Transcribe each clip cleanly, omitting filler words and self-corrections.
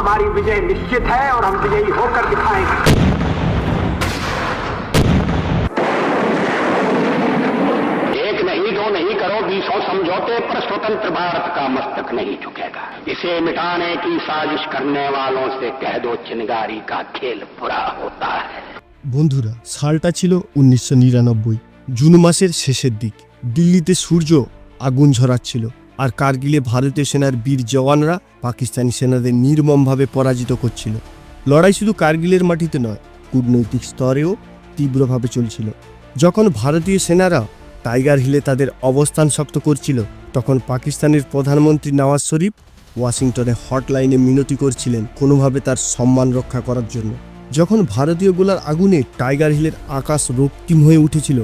हमारी विजय निश्चित है और हम विजयी होकर दिखाएंगे। एक नहीं, दो नहीं करो, 20 समझौते पर स्वतंत्र भारत का मस्तक नहीं झुकेगा। इसे मिटाने की साजिश करने वालों से कह दो चिनगारी का खेल पूरा होता है। বন্ধুরা, সালটা ছিল 1999। জুন মাসের শেষের দিক। দিল্লিতে সূর্য আগুন ঝরাচ্ছিল, আর কার্গিলে ভারতীয় সেনার বীর জওয়ানরা পাকিস্তানি সেনাদের নির্মমভাবে পরাজিত করছিল। লড়াই শুধু কার্গিলের মাটিতে নয়, কূটনৈতিক স্তরেও তীব্রভাবে চলছিল। যখন ভারতীয় সেনারা টাইগার হিলে তাদের অবস্থান শক্ত করছিল, তখন পাকিস্তানের প্রধানমন্ত্রী নওয়াজ শরীফ ওয়াশিংটনে হটলাইনে মিনতি করছিলেন কোনোভাবে তার সম্মান রক্ষা করার জন্য। যখন ভারতীয় গোলার আগুনে টাইগার হিলের আকাশ রক্তিম হয়ে উঠেছিল,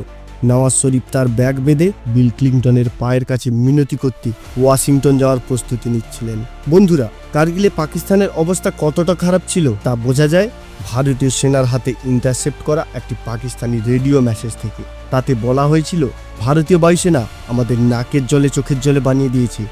নওয়াজ শরীফ তার ব্যাগ বেঁধে বিল ক্লিন্টনের পায়ের কাছে মিনতি করতে ওয়াশিংটন যাওয়ার প্রস্তুতি নিচ্ছিলেন। বন্ধুরা, কার্গিলে পাকিস্তানের অবস্থা কতটা খারাপ ছিল তা বোঝা যায় ভারতীয় সেনার হাতে ইন্টারসেপ্ট করা একটি পাকিস্তানি রেডিও মেসেজ থেকে। তাতে বলা হয়েছিল, ভারতীয় বায়ুসেনা আমাদের নাকের জলে চোখের জলে বানিয়ে দিয়েছে।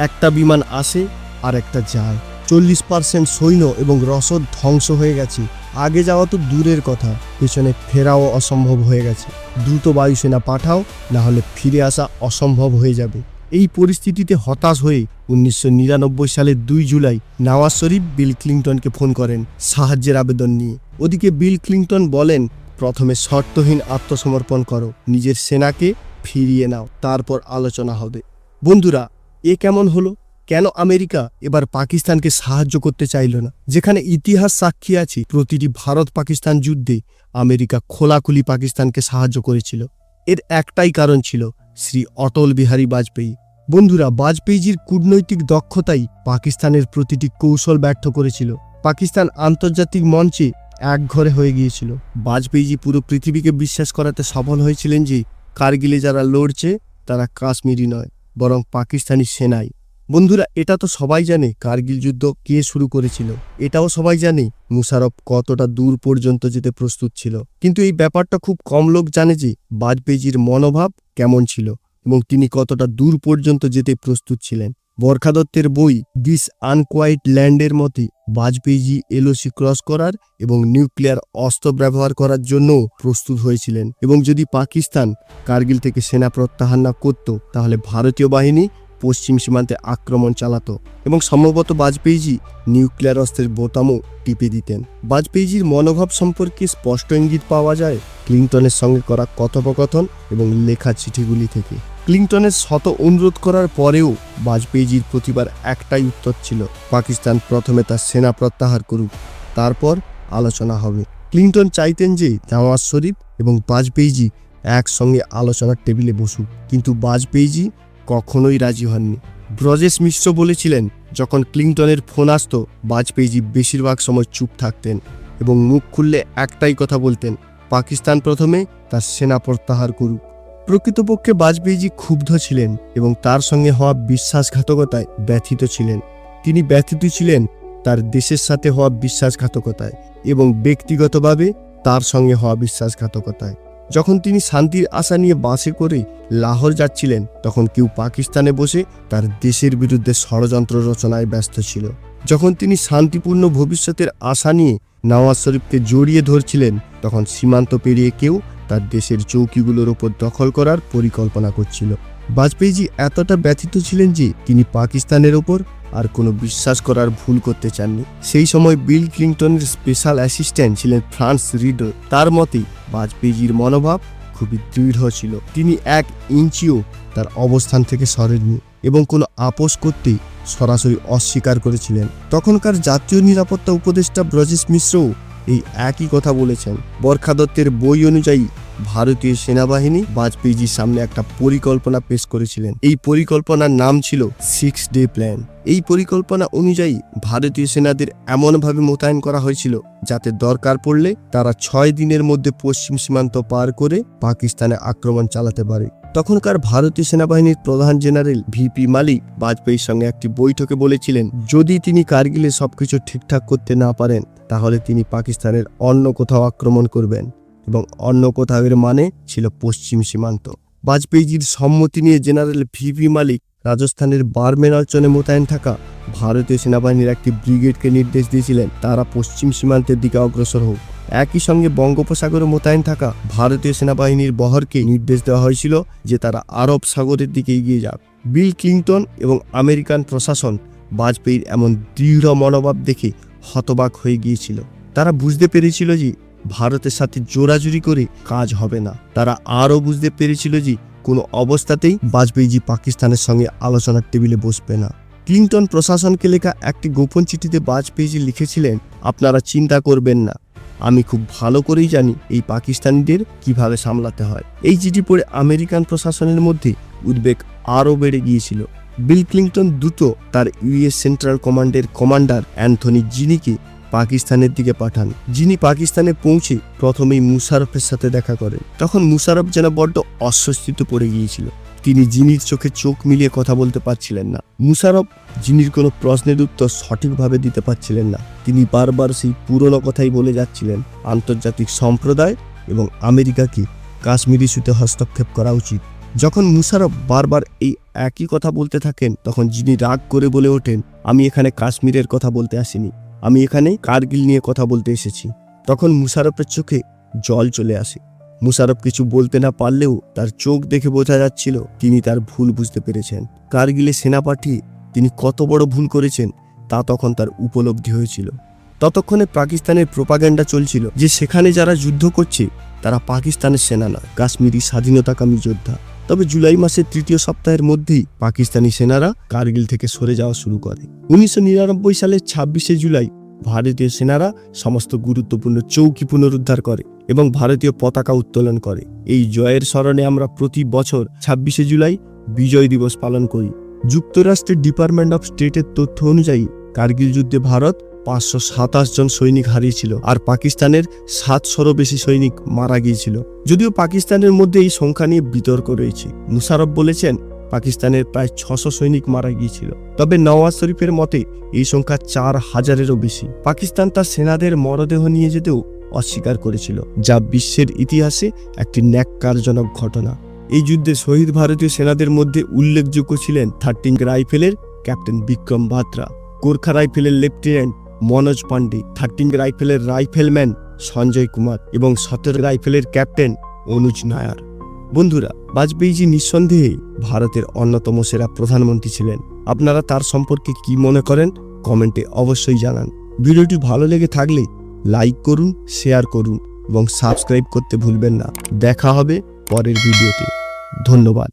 একটা বিমান আসে আর একটা যায়। 40% সৈন্য এবং রসদ ধ্বংস হয়ে গেছে। আগে যাওয়া তো দূরের কথা, পেছনে ফেরাও অসম্ভব হয়ে গেছে। দ্রুত বায়ুসেনা পাঠাও, না হলে ফিরে আসা অসম্ভব হয়ে যাবে। এই পরিস্থিতিতে হতাশ হয়ে 1999 সালের 2 জুলাই নওয়াজ শরীফ বিল ক্লিন্টনকে ফোন করেন সাহায্যের আবেদন নিয়ে। ওদিকে বিল ক্লিন্টন বলেন, প্রথমে শর্তহীন আত্মসমর্পণ করো, নিজের সেনাকে ফিরিয়ে নাও, তারপর আলোচনা হবে। বন্ধুরা, এ কেমন হলো? কেন আমেরিকা এবার পাকিস্তানকে সাহায্য করতে চাইল না? যেখানে ইতিহাস সাক্ষী আছে, প্রতিটি ভারত পাকিস্তান যুদ্ধে আমেরিকা খোলাখুলি পাকিস্তানকে সাহায্য করেছিল। এর একটাই কারণ ছিল, শ্রী অটল বিহারী বাজপেয়ী। বন্ধুরা, বাজপেয়ীজির কূটনৈতিক দক্ষতাই পাকিস্তানের প্রতিটি কৌশল ব্যর্থ করেছিল। পাকিস্তান আন্তর্জাতিক মঞ্চে একঘরে হয়ে গিয়েছিল। বাজপেয়ীজি পুরো পৃথিবীকে বিশ্বাস করাতে সফল হয়েছিলেন যে কার্গিলে যারা লড়ছে তারা কাশ্মীরি নয়, বরং পাকিস্তানি সেনাই। বন্ধুরা, এটা তো সবাই জানে কার্গিল যুদ্ধ কে শুরু করেছিল। এটাও সবাই জানে মুশারফ কতটা দূর পর্যন্ত যেতে প্রস্তুত ছিল। কিন্তু এই ব্যাপারটা খুব কম লোক জানে যে বাজপেয়ীজির মনোভাব কেমন ছিল এবং তিনি কতটা দূর পর্যন্ত যেতে প্রস্তুত ছিলেন। বরখা দত্তের বই দিস আনকোয়াইট ল্যান্ডের মতে বাজপেয়ীজি এলওসি ক্রস করার এবং নিউক্লিয়ার অস্ত্র ব্যবহার করার জন্য প্রস্তুত হয়েছিলেন, এবং যদি পাকিস্তান কার্গিল থেকে সেনা প্রত্যাহার না করত, তাহলে ভারতীয় বাহিনী পশ্চিম সীমান্তে আক্রমণ চালাতো এবং সম্ভবত বাজপেয়ীজি নিউক্লিয়ার অস্ত্রের বোতামও টিপে দিতেন। বাজপেয়ীজির মনোভাব সম্পর্কে স্পষ্ট ইঙ্গিত পাওয়া যায় ক্লিন্টনের সঙ্গে করা কথোপকথন এবং লেখা চিঠিগুলি থেকে। ক্লিন্টনের শত অনুরোধ করার পরেও বাজপেয়ীজির প্রতিবার একটাই উত্তর ছিল, পাকিস্তান প্রথমে তার সেনা প্রত্যাহার করুক, তারপর আলোচনা হবে। ক্লিন্টন চাইতেন যে নওয়াজ শরীফ এবং বাজপেয়ীজি একসঙ্গে আলোচনার টেবিলে বসুক, কিন্তু বাজপেয়ীজি কখনোই রাজি হননি। ব্রজেশ মিশ্র বলেছিলেন, যখন ক্লিন্টনের ফোন আসত, বাজপেয়ীজি বেশিরভাগ সময় চুপ থাকতেন এবং মুখ খুললে একটাই কথা বলতেন, পাকিস্তান প্রথমে তার সেনা প্রত্যাহার করুক। প্রকৃতপক্ষে বাজপেয়ীজি ক্ষুব্ধ ছিলেন এবং তার সঙ্গে হওয়া বিশ্বাসঘাতকতায় ব্যথিত ছিলেন। তিনি ব্যথিত ছিলেন তার দেশের সাথে হওয়া বিশ্বাসঘাতকতায় এবং ব্যক্তিগতভাবে তার সঙ্গে হওয়া বিশ্বাসঘাতকতায়। যখন তিনি শান্তির আশা নিয়ে বাসে করে লাহোর যাচ্ছিলেন, তখন কেউ পাকিস্তানে বসে তার দেশের বিরুদ্ধে ষড়যন্ত্র রচনায় ব্যস্ত ছিল। যখন তিনি শান্তিপূর্ণ ভবিষ্যতের আশা নিয়ে নওয়াজ শরীফকে জড়িয়ে ধরছিলেন, তখন সীমান্ত পেরিয়ে কেউ তার দেশের চৌকিগুলোর ওপর দখল করার পরিকল্পনা করছিল। বাজপেয়ীজি এতটা ব্যথিত ছিলেন যে তিনি পাকিস্তানের ওপর আর কোনো বিশ্বাস করার ভুল করতে চাননি। সেই সময় বিল ক্লিন্টনের স্পেশাল অ্যাসিস্ট্যান্ট ছিলেন ফ্রান্স রিডার। তার মতে বাজপেয়ীজির মনোভাব খুবই দৃঢ় ছিল। তিনি 1 ইঞ্চিও তার অবস্থান থেকে সরেননি এবং কোনো আপোষ করতে সরাসরি অস্বীকার করেছিলেন। তখনকার জাতীয় নিরাপত্তা উপদেষ্টা ব্রজেশ মিশ্রও এই একই কথা বলেছেন। বরখা দত্তের বই অনুযায়ী ভারতীয় সেনাবাহিনী বাজপেয়ীজির সামনে একটা পরিকল্পনা পেশ করেছিলেন। এই পরিকল্পনার নাম ছিল 6 ডে প্ল্যান। এই পরিকল্পনা অনুযায়ী ভারতীয় সেনাদের এমনভাবে মোতায়েন করা হয়েছিল যাতে দরকার পড়লে তারা 6 দিনের মধ্যে পশ্চিম সীমান্ত পার করে পাকিস্তানে আক্রমণ চালাতে পারে। তখনকার ভারতীয় সেনাবাহিনীর প্রধান জেনারেল ভিপি মালিক বাজপেয়ীর সঙ্গে একটি বৈঠকে বলেছিলেন, যদি তিনি কার্গিলে সবকিছু ঠিকঠাক করতে না পারেন, তাহলে তিনি পাকিস্তানের অন্য কোথাও আক্রমণ করবেন, এবং অন্য কোথাও এর মানে ছিল পশ্চিম সীমান্ত। বাজপেয়ীজির সম্মতি নিয়ে জেনারেল ভিপি মালিক রাজস্থানের বারমের অঞ্চলে মোতায়েন থাকা ভারতীয় সেনাবাহিনীর একটি ব্রিগেডকে নির্দেশ দিয়েছিলেন তারা পশ্চিম সীমান্তের দিকে অগ্রসর হোক। একই সঙ্গে বঙ্গোপসাগরে মোতায়েন থাকা ভারতীয় সেনাবাহিনীর বহরকে নির্দেশ দেওয়া হয়েছিল যে তারা আরব সাগরের দিকে এগিয়ে যাক। বিল ক্লিনটন এবং আমেরিকান প্রশাসন বাজপেয়ীর এমন দৃঢ় মনোভাব দেখে হতবাক হয়ে গিয়েছিল। তারা বুঝতে পেরেছিল যে ভারতের সাথে জোরাজুরি করে কাজ হবে না। তারা আরও বুঝতে পেরেছিল যে কোনো অবস্থাতেই বাজপেয়ীজি পাকিস্তানের সঙ্গে আলোচনার টেবিলে বসবে না। ক্লিনটন প্রশাসনকে লেখা একটি গোপন চিঠিতে বাজপেয়ীজি লিখেছিলেন, আপনারা চিন্তা করবেন না, আমি খুব ভালো করেই জানি এই পাকিস্তানিদের কিভাবে সামলাতে হয়। এই চিঠি পড়ে আমেরিকান প্রশাসনের মধ্যে উদ্বেগ আরও বেড়ে গিয়েছিল। বিল ক্লিনটন দ্রুত তার ইউএস সেন্ট্রাল কমান্ডের কমান্ডার অ্যান্থনি জিনিকে পাকিস্তানের দিকে পাঠান। যিনি পাকিস্তানে পৌঁছে প্রথমেই মুশারফের সাথে দেখা করেন। তখন মুশারফ যেন বড্ড অস্বস্তিতে পড়ে গিয়েছিল। তিনি জিনির চোখে চোখ মিলিয়ে কথা বলতে পারছিলেন না। মুশারফ জিনির কোনো প্রশ্নের উত্তর সঠিকভাবে দিতে পারছিলেন না। তিনি বারবার সেই পুরনো কথাই বলে যাচ্ছিলেন, আন্তর্জাতিক সম্প্রদায় এবং আমেরিকাকে কাশ্মীর ইস্যুতে হস্তক্ষেপ করা উচিত। যখন মুশারফ বারবার এই একই কথা বলতে থাকেন তখন জিনি রাগ করে বলে ওঠেন, আমি এখানে কাশ্মীরের কথা বলতে আসিনি, আমি এখানে কার্গিল নিয়ে কথা বলতে এসেছি। তখন মুশারফের চোখে জল চলে আসে। মুশারফ কিছু বলতে না পারলেও তার চোখ দেখে বোঝা যাচ্ছিল তিনি তার ভুল বুঝতে পেরেছেন। কার্গিলে সেনা পাঠিয়ে তিনি কত বড় ভুল করেছেন তা তখন তার উপলব্ধি হয়েছিল। ততক্ষণে পাকিস্তানের প্রোপাগান্ডা চলছিল যে সেখানে যারা যুদ্ধ করছে তারা পাকিস্তানের সেনা নয়, কাশ্মীরি স্বাধীনতাকামী যোদ্ধা। তবে জুলাই মাসের তৃতীয় সপ্তাহের মধ্যেই পাকিস্তানি সেনারা কার্গিল থেকে সরে যাওয়া শুরু করে। 1999 সালের 26শে জুলাই ভারতীয় সেনারা সমস্ত গুরুত্বপূর্ণ চৌকি পুনরুদ্ধার করে এবং ভারতীয় পতাকা উত্তোলন করে। এই জয়ের স্মরণে আমরা প্রতি বছর 26শে জুলাই বিজয় দিবস পালন করি। যুক্তরাষ্ট্রের ডিপার্টমেন্ট অফ স্টেটের তথ্য অনুযায়ী কার্গিল যুদ্ধে ভারত 527 জন সৈনিক হারিয়েছিল আর পাকিস্তানের 700-রও বেশি সৈনিক মারা গিয়েছিল। যদিও পাকিস্তানের মধ্যে এই সংখ্যা নিয়ে বিতর্ক রয়েছে। মুশারফ বলেছেন পাকিস্তানের প্রায় 600 সৈনিক মারা গিয়েছিল, তবে নওয়াজ শরীফের মতে এই সংখ্যা 4000-এরও বেশি। পাকিস্তান তার সেনাদের মরদেহ নিয়ে যেতেও অস্বীকার করেছিল, যা বিশ্বের ইতিহাসে একটি ন্যাক্কারজনক ঘটনা। এই যুদ্ধে শহীদ ভারতীয় সেনাদের মধ্যে উল্লেখযোগ্য ছিলেন 13 রাইফেলের ক্যাপ্টেন বিক্রম বাত্রা, গোর্খা রাইফেলের লেফটেন্যান্ট মনোজ পান্ডে, 13 রাইফেলের রাইফেলম্যান সঞ্জয় কুমার এবং 17 রাইফেলের ক্যাপ্টেন অনুজ নায়ার। বন্ধুরা, বাজপেয়ীজি নিঃসন্দেহে ভারতের অন্যতম সেরা প্রধানমন্ত্রী ছিলেন। আপনারা তার সম্পর্কে কি মনে করেন কমেন্টে অবশ্যই জানান। ভিডিওটি ভালো লেগে থাকলে লাইক করুন, শেয়ার করুন এবং সাবস্ক্রাইব করতে ভুলবেন না। দেখা হবে পরের ভিডিওতে। ধন্যবাদ।